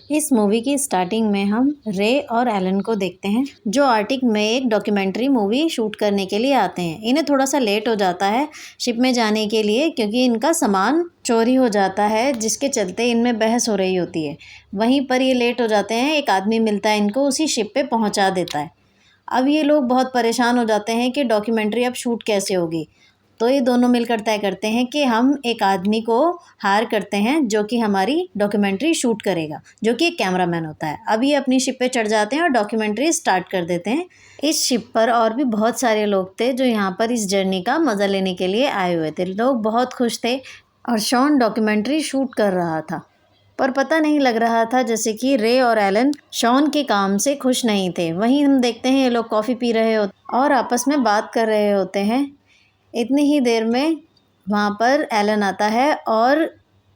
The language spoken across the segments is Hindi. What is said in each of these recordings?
इस मूवी की स्टार्टिंग में हम रे और एलन को देखते हैं जो आर्टिक में एक डॉक्यूमेंट्री मूवी शूट करने के लिए आते हैं। इन्हें थोड़ा सा लेट हो जाता है शिप में जाने के लिए क्योंकि इनका सामान चोरी हो जाता है जिसके चलते इनमें बहस हो रही होती है। वहीं पर ये लेट हो जाते हैं, एक आदमी मिलता है इनको, उसी शिप पे पहुंचा देता है। अब ये लोग बहुत परेशान हो जाते हैं कि डॉक्यूमेंट्री अब शूट कैसे होगी। तो ये दोनों मिलकर तय करते हैं कि हम एक आदमी को हायर करते हैं जो कि हमारी डॉक्यूमेंट्री शूट करेगा, जो कि एक कैमरामैन होता है। अब ये अपनी शिप पे चढ़ जाते हैं और डॉक्यूमेंट्री स्टार्ट कर देते हैं। इस शिप पर और भी बहुत सारे लोग थे जो यहाँ पर इस जर्नी का मज़ा लेने के लिए आए हुए थे। लोग बहुत खुश थे और शॉन डॉक्यूमेंट्री शूट कर रहा था, पर पता नहीं लग रहा था जैसे कि रे और एलन शॉन के काम से खुश नहीं थे। वहीं हम देखते हैं ये लोग कॉफ़ी पी रहे होते और आपस में बात कर रहे होते हैं। इतनी ही देर में वहाँ पर एलन आता है और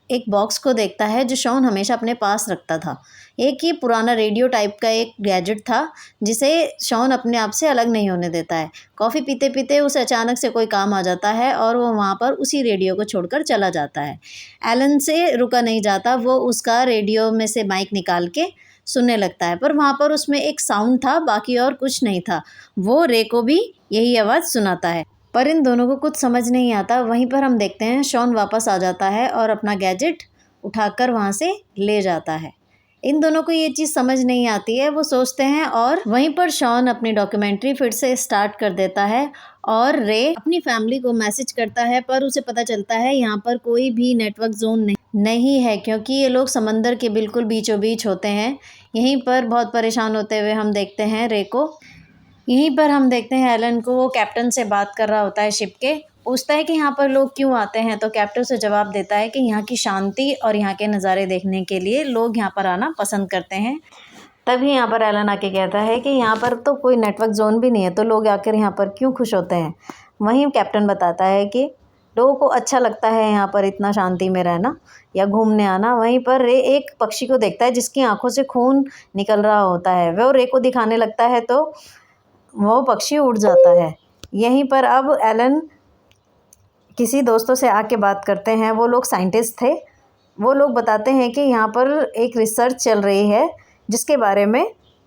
एक बॉक्स को देखता है जो शॉन हमेशा अपने पास रखता था। एक ही पुराना रेडियो टाइप का एक गैजेट था जिसे शॉन अपने आप से अलग नहीं होने देता है। कॉफ़ी पीते पीते उसे अचानक से कोई काम आ जाता है और वो वहाँ पर उसी रेडियो को छोड़कर चला जाता है। एलन से रुका नहीं जाता, वो उसका रेडियो में से माइक निकाल के सुनने लगता है, पर वहाँ पर उसमें एक साउंड था, बाकी और कुछ नहीं था। वो रे को भी यही आवाज़ सुनाता है, पर इन दोनों को कुछ समझ नहीं आता। वहीं पर हम देखते हैं शॉन वापस आ जाता है और अपना गैजेट उठाकर वहाँ से ले जाता है। इन दोनों को ये चीज़ समझ नहीं आती है, वो सोचते हैं और वहीं पर शॉन अपनी डॉक्यूमेंट्री फिर से स्टार्ट कर देता है और रे अपनी फैमिली को मैसेज करता है, पर उसे पता चलता है यहाँ पर कोई भी नेटवर्क जोन नहीं है क्योंकि ये लोग समंदर के बिल्कुल बीचों बीच होते हैं। यहीं पर बहुत परेशान होते हुए हम देखते हैं रे को। यहीं पर हम देखते हैं एलन को, वो कैप्टन से बात कर रहा होता है शिप के। पूछता है कि यहाँ पर लोग क्यों आते हैं, तो कैप्टन उसे जवाब देता है कि यहाँ की शांति और यहाँ के नज़ारे देखने के लिए लोग यहाँ पर आना पसंद करते हैं। तभी यहाँ पर एलन आके कहता है कि यहाँ पर तो कोई नेटवर्क जोन भी नहीं है, तो लोग आकर यहाँ पर क्यों खुश होते हैं। वहीं कैप्टन बताता है कि लोगों को अच्छा लगता है यहाँ पर इतना शांति में रहना या घूमने आना। वहीं पर रे एक पक्षी को देखता है जिसकी आंखों से खून निकल रहा होता है। वो रे को दिखाने लगता है तो वो पक्षी उड़ जाता है। यहीं पर अब एलन किसी दोस्तों से आके बात करते हैं, वो लोग साइंटिस्ट थे। वो लोग बताते हैं कि यहाँ पर एक रिसर्च चल रही है जिसके बारे में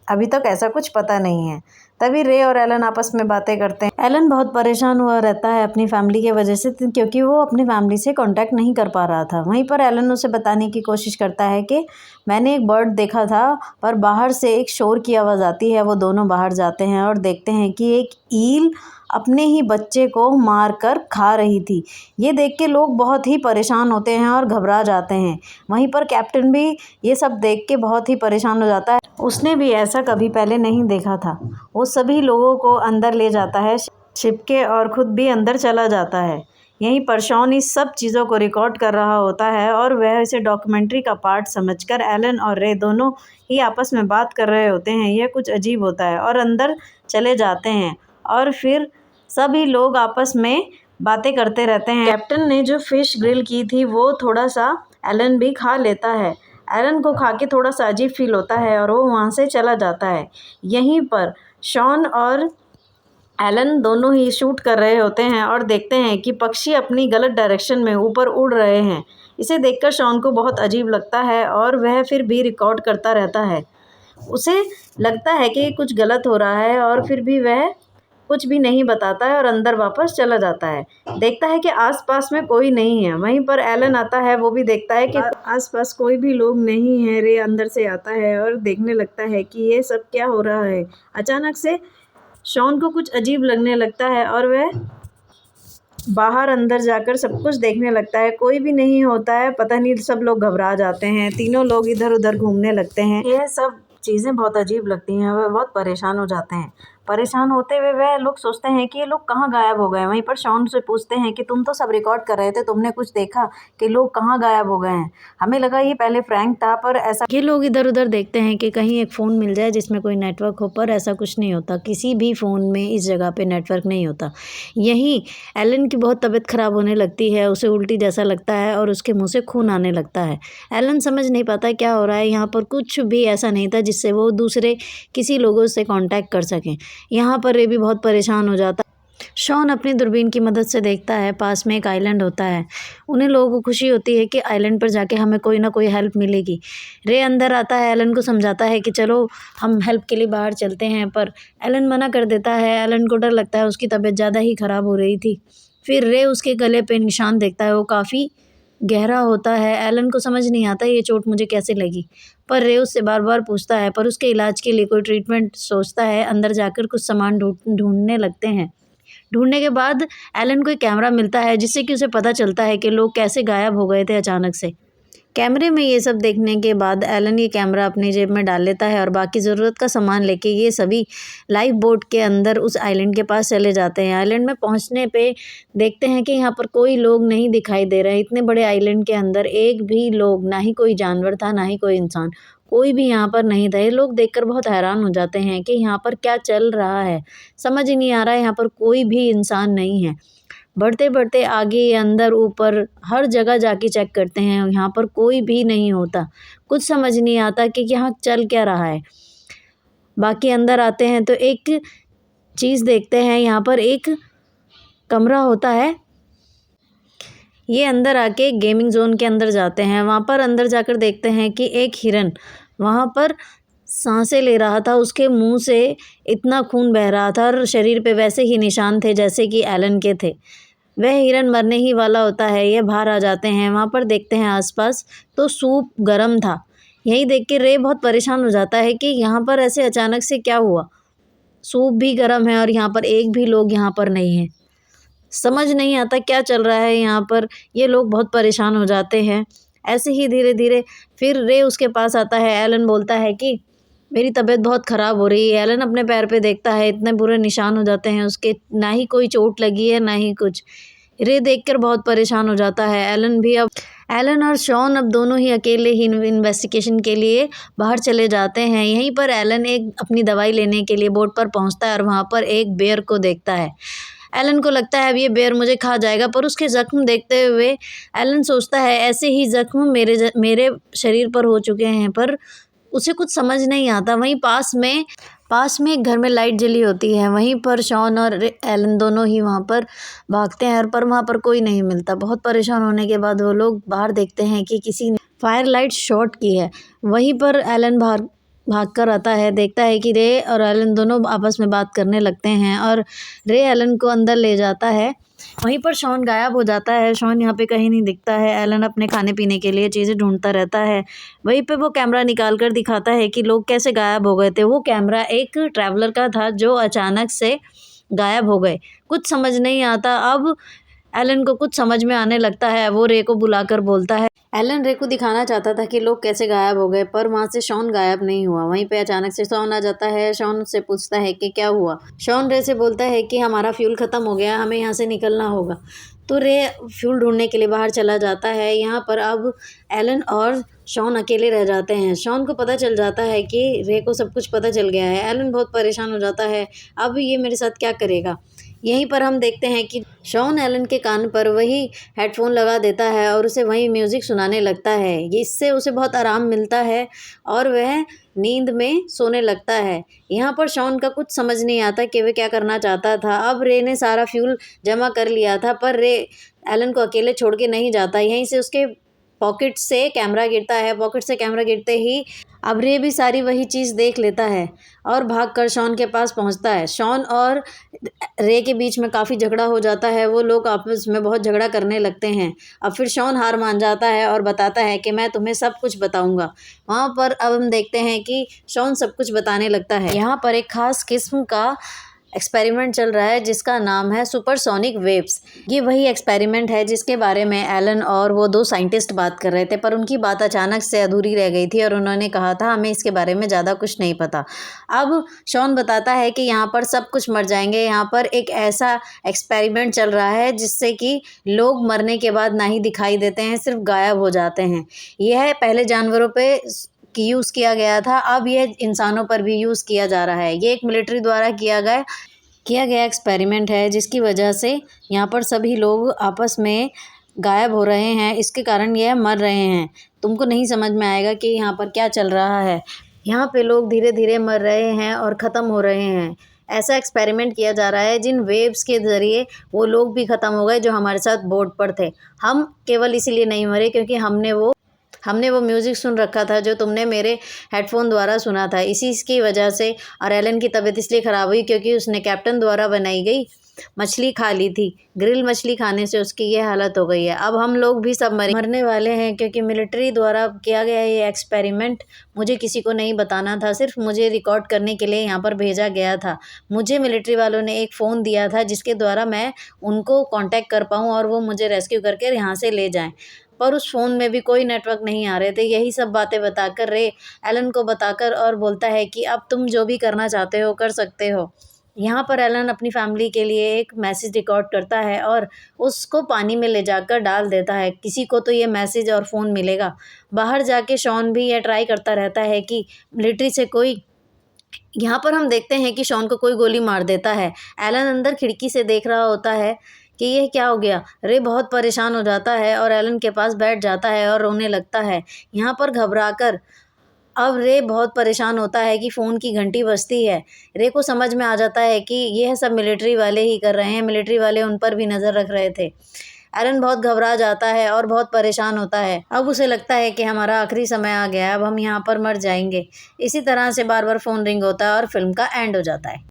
अभी तक ऐसा कुछ पता नहीं है। तभी रे और एलन आपस में बातें करते हैं। एलन बहुत परेशान हुआ रहता है अपनी फैमिली के वजह से क्योंकि वो अपनी फैमिली से कांटेक्ट नहीं कर पा रहा था। वहीं पर एलन उसे बताने की कोशिश करता है कि मैंने एक बर्ड देखा था, पर बाहर से एक शोर की आवाज़ आती है। वो दोनों बाहर जाते हैं और देखते हैं कि एक ईल अपने ही बच्चे को मारकर खा रही थी। ये देख के लोग बहुत ही परेशान होते हैं और घबरा जाते हैं। वहीं पर कैप्टन भी ये सब देख के बहुत ही परेशान हो जाता है। उसने भी ऐसा कभी पहले नहीं देखा था। वो सभी लोगों को अंदर ले जाता है शिप के और खुद भी अंदर चला जाता है। यहीं पर शॉन इस सब चीज़ों को रिकॉर्ड कर रहा होता है और वह इसे डॉक्यूमेंट्री का पार्ट समझकर एलन और रे दोनों ही आपस में बात कर रहे होते हैं। यह कुछ अजीब होता है और अंदर चले जाते हैं और फिर सभी लोग आपस में बातें करते रहते हैं। कैप्टन ने जो फिश ग्रिल की थी वो थोड़ा सा एलन भी खा लेता है। एलन को खा के थोड़ा सा अजीब फील होता है और वो वहाँ से चला जाता है। यहीं पर शॉन और एलन दोनों ही शूट कर रहे होते हैं और देखते हैं कि पक्षी अपनी गलत डायरेक्शन में ऊपर उड़ रहे हैं। इसे देखकर शॉन को बहुत अजीब लगता है और वह फिर भी रिकॉर्ड करता रहता है। उसे लगता है कि कुछ गलत हो रहा है और फिर भी वह कुछ भी नहीं बताता है और अंदर वापस चला जाता है। देखता है कि आसपास में कोई नहीं है। वहीं पर एलन आता है, वो भी देखता है कि आसपास कोई भी लोग नहीं है। रे अंदर से आता है और देखने लगता है कि ये सब क्या हो रहा है। अचानक से शॉन को कुछ अजीब लगने लगता है और वह बाहर अंदर जाकर सब कुछ देखने लगता है। कोई भी नहीं होता है। पता नहीं, सब लोग घबरा जाते हैं। तीनों लोग इधर उधर घूमने लगते हैं। यह सब चीज़ें बहुत अजीब लगती हैं। वह बहुत परेशान हो जाते हैं। परेशान होते हुए वह लोग सोचते हैं कि ये लोग कहाँ गायब हो गए। वहीं पर शॉन से पूछते हैं कि तुम तो सब रिकॉर्ड कर रहे थे, तुमने कुछ देखा कि लोग कहाँ गायब हो गए हैं। हमें लगा ये पहले प्रैंक था, पर ऐसा ये लोग इधर उधर देखते हैं कि कहीं एक फ़ोन मिल जाए जिसमें कोई नेटवर्क हो, पर ऐसा कुछ नहीं होता। किसी भी फ़ोन में इस जगह पे नेटवर्क नहीं होता। यहीं एलन की बहुत तबीयत ख़राब होने लगती है। उसे उल्टी जैसा लगता है और उसके मुँह से खून आने लगता है। एलन समझ नहीं पाता क्या हो रहा है। यहाँ पर कुछ भी ऐसा नहीं था जिससे वो दूसरे किसी लोगों से कॉन्टैक्ट कर सकें। यहाँ पर रे भी बहुत परेशान हो जाता है। शॉन अपनी दूरबीन की मदद से देखता है पास में एक आइलैंड होता है। उन्हें लोगों को खुशी होती है कि आइलैंड पर जाके हमें कोई ना कोई हेल्प मिलेगी। रे अंदर आता है, एलन को समझाता है कि चलो हम हेल्प के लिए बाहर चलते हैं, पर एलन मना कर देता है। एलन को डर लगता है, उसकी तबीयत ज़्यादा ही ख़राब हो रही थी। फिर रे उसके गले पे निशान देखता है, वो काफ़ी गहरा होता है। एलन को समझ नहीं आता ये चोट मुझे कैसे लगी, पर रे उससे बार-बार पूछता है, पर उसके इलाज के लिए कोई ट्रीटमेंट सोचता है। अंदर जाकर कुछ सामान ढूँढने लगते हैं। ढूँढने के बाद एलन को एक कैमरा मिलता है, जिससे कि उसे पता चलता है कि लोग कैसे गायब हो गए थे अचानक से। कैमरे में ये सब देखने के बाद एलन ये कैमरा अपनी जेब में डाल लेता है और बाकी ज़रूरत का सामान लेके ये सभी लाइफ बोट के अंदर उस आइलैंड के पास चले जाते हैं। आइलैंड में पहुंचने पे देखते हैं कि यहाँ पर कोई लोग नहीं दिखाई दे रहे हैं। इतने बड़े आइलैंड के अंदर एक भी लोग, ना ही कोई जानवर था, ना ही कोई इंसान, कोई भी यहाँ पर नहीं था। ये लोग देखकर बहुत हैरान हो जाते हैं कि यहाँ पर क्या चल रहा है। समझ ही नहीं आ रहा है, यहाँ पर कोई भी इंसान नहीं है। बढ़ते-बढ़ते आगे, अंदर, ऊपर, हर जगह जाके चेक करते हैं, यहाँ पर कोई भी नहीं होता। कुछ समझ नहीं आता कि यहाँ चल क्या रहा है। बाकी अंदर आते हैं तो एक चीज़ देखते हैं, यहाँ पर एक कमरा होता है। ये अंदर आके गेमिंग ज़ोन के अंदर जाते हैं। वहाँ पर अंदर जाकर देखते हैं कि एक हिरन वहाँ पर साँसें ले रहा था। उसके मुँह से इतना खून बह रहा था और शरीर पे वैसे ही निशान थे जैसे कि एलन के थे। वह हिरन मरने ही वाला होता है। ये बाहर आ जाते हैं, वहाँ पर देखते हैं आसपास तो सूप गरम था। यही देख के रे बहुत परेशान हो जाता है कि यहाँ पर ऐसे अचानक से क्या हुआ। सूप भी गरम है और यहाँ पर एक भी लोग यहाँ पर नहीं है। समझ नहीं आता क्या चल रहा है यहाँ पर। ये लोग बहुत परेशान हो जाते हैं। ऐसे ही धीरे-धीरे फिर रे उसके पास आता है। एलन बोलता है कि मेरी तबीयत बहुत ख़राब हो रही है। एलन अपने पैर पे देखता है, इतने बुरे निशान हो जाते हैं उसके, ना ही कोई चोट लगी है, ना ही कुछ। रे देखकर बहुत परेशान हो जाता है। एलन और शॉन अब दोनों ही अकेले ही इन्वेस्टिगेशन के लिए बाहर चले जाते हैं। यहीं पर एलन एक अपनी दवाई लेने के लिए बोट पर पहुंचता है और वहाँ पर एक बेयर को देखता है। एलन को लगता है अब ये बेयर मुझे खा जाएगा, पर उसके ज़ख्म देखते हुए एलन सोचता है ऐसे ही ज़ख्म मेरे शरीर पर हो चुके हैं, पर उसे कुछ समझ नहीं आता। वहीं पास में एक घर में लाइट जली होती है। वहीं पर शॉन और एलन दोनों ही वहाँ पर भागते हैं, पर वहाँ पर कोई नहीं मिलता। बहुत परेशान होने के बाद वो लोग बाहर देखते हैं कि किसी ने फायर लाइट शॉर्ट की है। वहीं पर एलन भाग कर आता है, देखता है कि रे और एलन दोनों आपस में बात करने लगते हैं और रे एलन को अंदर ले जाता है। वहीं पर शॉन गायब हो जाता है। शॉन यहाँ पे कहीं नहीं दिखता है। एलन अपने खाने पीने के लिए चीज़ें ढूंढता रहता है। वहीं पे वो कैमरा निकाल कर दिखाता है कि लोग कैसे गायब हो गए थे। वो कैमरा एक ट्रैवलर का था जो अचानक से गायब हो गए। कुछ समझ नहीं आता। अब एलन को कुछ समझ में आने लगता है। वो रे को बुलाकर बोलता है। एलन रे को दिखाना चाहता था कि लोग कैसे गायब हो गए, पर वहाँ से शॉन गायब नहीं हुआ। वहीं पे अचानक से शॉन आ जाता है। शॉन से पूछता है कि क्या हुआ। शॉन रे से बोलता है कि हमारा फ्यूल ख़त्म हो गया, हमें यहाँ से निकलना होगा। तो रे फ्यूल ढूंढने के लिए बाहर चला जाता है। यहाँ पर अब एलन और शॉन अकेले रह जाते हैं। शॉन को पता चल जाता है कि रे को सब कुछ पता चल गया है। एलन बहुत परेशान हो जाता है, अब ये मेरे साथ क्या करेगा। यहीं पर हम देखते हैं कि शॉन एलन के कान पर वही हेडफोन लगा देता है और उसे वही म्यूज़िक सुनाने लगता है। इससे उसे बहुत आराम मिलता है और वह नींद में सोने लगता है। यहाँ पर शॉन का कुछ समझ नहीं आता कि वह क्या करना चाहता था। अब रे ने सारा फ्यूल जमा कर लिया था, पर रे एलन को अकेले छोड़ के नहीं जाता। यहीं से उसके पॉकेट से कैमरा गिरता है। पॉकेट से कैमरा गिरते ही अब रे भी सारी वही चीज़ देख लेता है और भागकर शॉन के पास पहुंचता है। शॉन और रे के बीच में काफ़ी झगड़ा हो जाता है। वो लोग आपस में बहुत झगड़ा करने लगते हैं। अब फिर शॉन हार मान जाता है और बताता है कि मैं तुम्हें सब कुछ बताऊंगा। वहाँ पर अब हम देखते हैं कि शॉन सब कुछ बताने लगता है। यहाँ पर एक ख़ास किस्म का एक्सपेरिमेंट चल रहा है जिसका नाम है सुपरसोनिक वेव्स। ये वही एक्सपेरिमेंट है जिसके बारे में एलन और वो दो साइंटिस्ट बात कर रहे थे, पर उनकी बात अचानक से अधूरी रह गई थी और उन्होंने कहा था हमें इसके बारे में ज़्यादा कुछ नहीं पता। अब शॉन बताता है कि यहाँ पर सब कुछ मर जाएंगे। यहाँ पर एक ऐसा एक्सपेरिमेंट चल रहा है जिससे कि लोग मरने के बाद ना ही दिखाई देते हैं, सिर्फ गायब हो जाते हैं। यह पहले जानवरों पे की यूज़ किया गया था, अब ये इंसानों पर भी यूज़ किया जा रहा है। ये एक मिलिट्री द्वारा किया गया एक्सपेरिमेंट है जिसकी वजह से यहाँ पर सभी लोग आपस में गायब हो रहे हैं। इसके कारण यह मर रहे हैं। तुमको नहीं समझ में आएगा कि यहाँ पर क्या चल रहा है। यहाँ पे लोग धीरे धीरे मर रहे हैं और ख़त्म हो रहे हैं। ऐसा एक्सपेरिमेंट किया जा रहा है जिन वेव्स के ज़रिए वो लोग भी ख़त्म हो गए जो हमारे साथ बोर्ड पर थे। हम केवल इसीलिए नहीं मरे क्योंकि हमने वो म्यूज़िक सुन रखा था जो तुमने मेरे हेडफ़ोन द्वारा सुना था। इसी की वजह से और एलन की तबीयत इसलिए ख़राब हुई क्योंकि उसने कैप्टन द्वारा बनाई गई मछली खा ली थी। ग्रिल मछली खाने से उसकी ये हालत हो गई है। अब हम लोग भी सब मरने वाले हैं क्योंकि मिलिट्री द्वारा किया गया ये एक्सपेरिमेंट मुझे किसी को नहीं बताना था, सिर्फ मुझे रिकॉर्ड करने के लिए यहाँ पर भेजा गया था। मुझे मिलिट्री वालों ने एक फ़ोन दिया था जिसके द्वारा मैं उनको कॉन्टैक्ट कर पाऊँ और वो मुझे रेस्क्यू करके यहाँ से ले जाएँ, पर उस फ़ोन में भी कोई नेटवर्क नहीं आ रहे थे। यही सब बातें बताकर रे एलन को बताकर और बोलता है कि अब तुम जो भी करना चाहते हो कर सकते हो। यहाँ पर एलन अपनी फैमिली के लिए एक मैसेज रिकॉर्ड करता है और उसको पानी में ले जाकर डाल देता है। किसी को तो ये मैसेज और फ़ोन मिलेगा। बाहर जाके शॉन भी ये ट्राई करता रहता है कि मिलिट्री से कोई, यहाँ पर हम देखते हैं कि शॉन को कोई गोली मार देता है। एलन अंदर खिड़की से देख रहा होता है कि यह क्या हो गया। रे बहुत परेशान हो जाता है और एलन के पास बैठ जाता है और रोने लगता है। यहाँ पर घबराकर अब रे बहुत परेशान होता है कि फ़ोन की घंटी बजती है। रे को समझ में आ जाता है कि यह सब मिलिट्री वाले ही कर रहे हैं, मिलिट्री वाले उन पर भी नज़र रख रहे थे। एलन बहुत घबरा जाता है और बहुत परेशान होता है। अब उसे लगता है कि हमारा आखिरी समय आ गया है, अब हम यहाँ पर मर जाएंगे। इसी तरह से बार बार फ़ोन रिंग होता है और फिल्म का एंड हो जाता है।